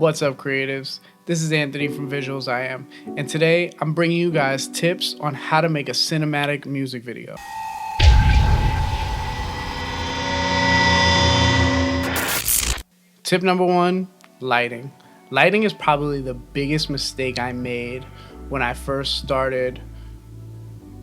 What's up, creatives? This is Anthony from Visuals I Am, and today I'm bringing you guys tips on how to make a cinematic music video. Tip number one, lighting. Lighting is probably the biggest mistake I made when I first started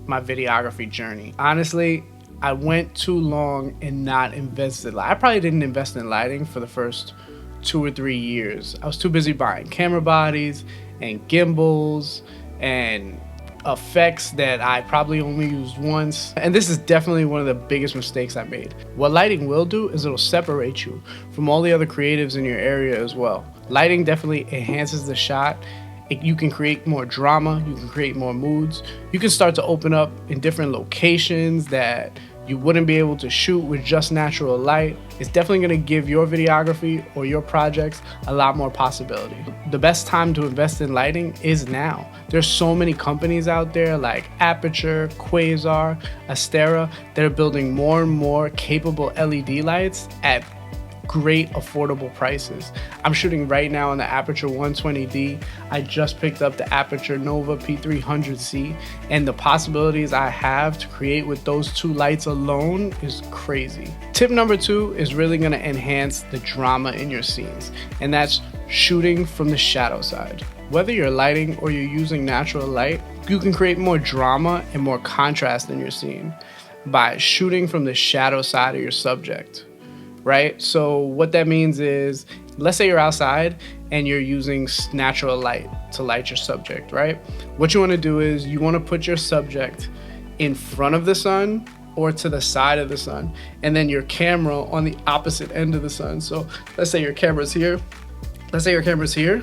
my videography journey. Honestly, I went too long and not invested. I probably didn't invest in lighting for the first 2 or 3 years. I was too busy buying camera bodies and gimbals and effects that I probably only used once. And this is definitely one of the biggest mistakes I made. What lighting will do is it'll separate you from all the other creatives in your area as well. Lighting definitely enhances the shot. You can create more drama, you can create more moods. You can start to open up in different locations that you wouldn't be able to shoot with just natural light. It's definitely gonna give your videography or your projects a lot more possibility. The best time to invest in lighting is now. There's so many companies out there like Aputure, Quasar, Astera that are building more and more capable LED lights at great affordable prices. I'm shooting right now on the Aputure 120D. I just picked up the Aputure Nova P300C, and the possibilities I have to create with those two lights alone is crazy. Tip number two is really gonna enhance the drama in your scenes, and that's shooting from the shadow side. Whether you're lighting or you're using natural light, you can create more drama and more contrast in your scene by shooting from the shadow side of your subject. Right? So what that means is, let's say you're outside and you're using natural light to light your subject, right? What you want to do is you want to put your subject in front of the sun or to the side of the sun, and then your camera on the opposite end of the sun. So let's say your camera's here. Let's say your camera's here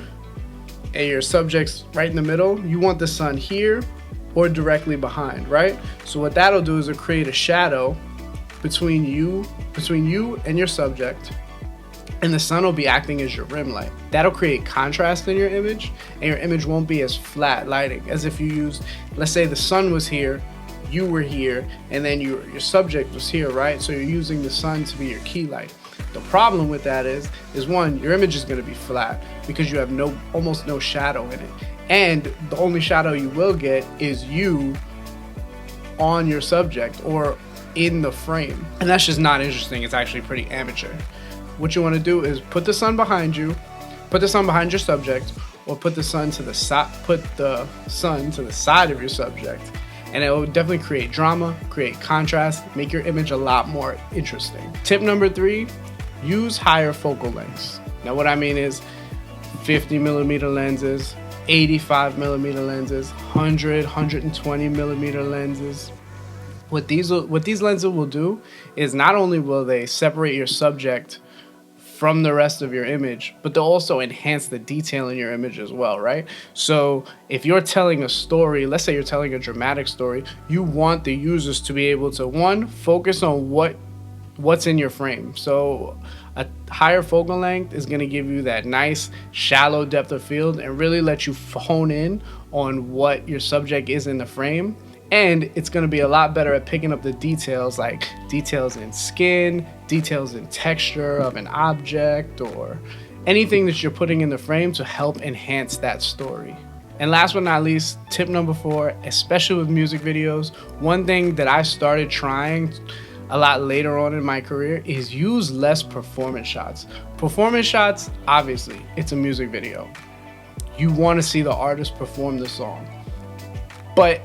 and your subject's right in the middle. You want the sun here or directly behind, right? So what that'll do is it'll create a shadow between you and your subject, and the sun will be acting as your rim light. That'll create contrast in your image, and your image won't be as flat lighting as if you used, let's say the sun was here, you were here, and then your subject was here, right? So you're using the sun to be your key light. The problem with that is one, your image is going to be flat because you have almost no shadow in it, and the only shadow you will get is you on your subject or in the frame, and that's just not interesting. It's actually pretty amateur. What you want to do is put the sun behind you, put the sun behind your subject, or put the sun to the side of your subject, and it will definitely create drama, create contrast, make your image a lot more interesting. Tip number three, use higher focal lengths. Now what I mean is 50mm lenses, 85mm lenses, 120mm lenses. What these lenses will do is not only will they separate your subject from the rest of your image, but they'll also enhance the detail in your image as well, right? So if you're telling a story, let's say you're telling a dramatic story, you want the users to be able to, one, focus on what's in your frame. So a higher focal length is going to give you that nice shallow depth of field and really let you hone in on what your subject is in the frame. And it's going to be a lot better at picking up the details, like details in skin, details in texture of an object, or anything that you're putting in the frame to help enhance that story. And last but not least, tip number four, especially with music videos, one thing that I started trying a lot later on in my career is use less performance shots. Performance shots, obviously, it's a music video. You want to see the artist perform the song. But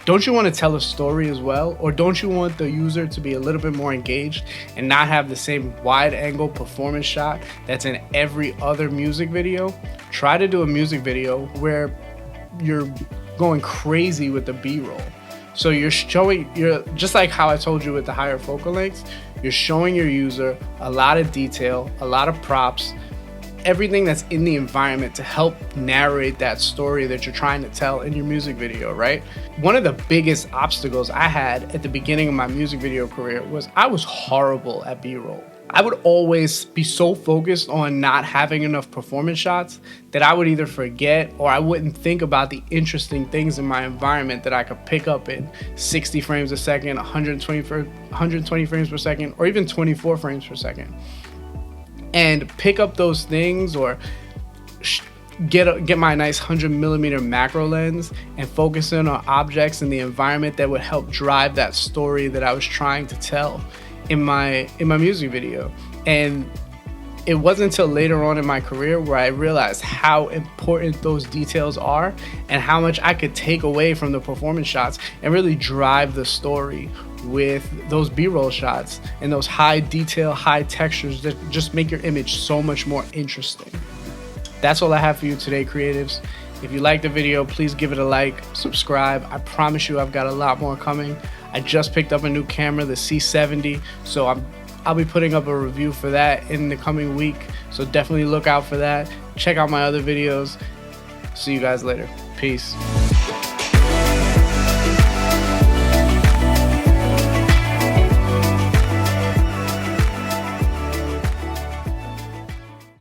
don't you want to tell a story as well? Or don't you want the user to be a little bit more engaged and not have the same wide angle performance shot that's in every other music video? Try to do a music video where you're going crazy with the B-roll. So you're just like how I told you with the higher focal lengths, you're showing your user a lot of detail, a lot of props, everything that's in the environment to help narrate that story that you're trying to tell in your music video, right? One of the biggest obstacles I had at the beginning of my music video career was I was horrible at B-roll. I would always be so focused on not having enough performance shots that I would either forget or I wouldn't think about the interesting things in my environment that I could pick up in 60 frames a second, 120 frames per second, or even 24 frames per second. And pick up those things or get my nice 100mm macro lens and focus in on objects and the environment that would help drive that story that I was trying to tell in my music video. And it wasn't until later on in my career where I realized how important those details are and how much I could take away from the performance shots and really drive the story with those B-roll shots and those high detail, high textures that just make your image so much more interesting. That's all I have for you today, creatives. If you like the video, please give it a like, subscribe. I promise you I've got a lot more coming. I just picked up a new camera, the C70, so I'll be putting up a review for that in the coming week, so definitely look out for that. Check out my other videos. See you guys later. Peace.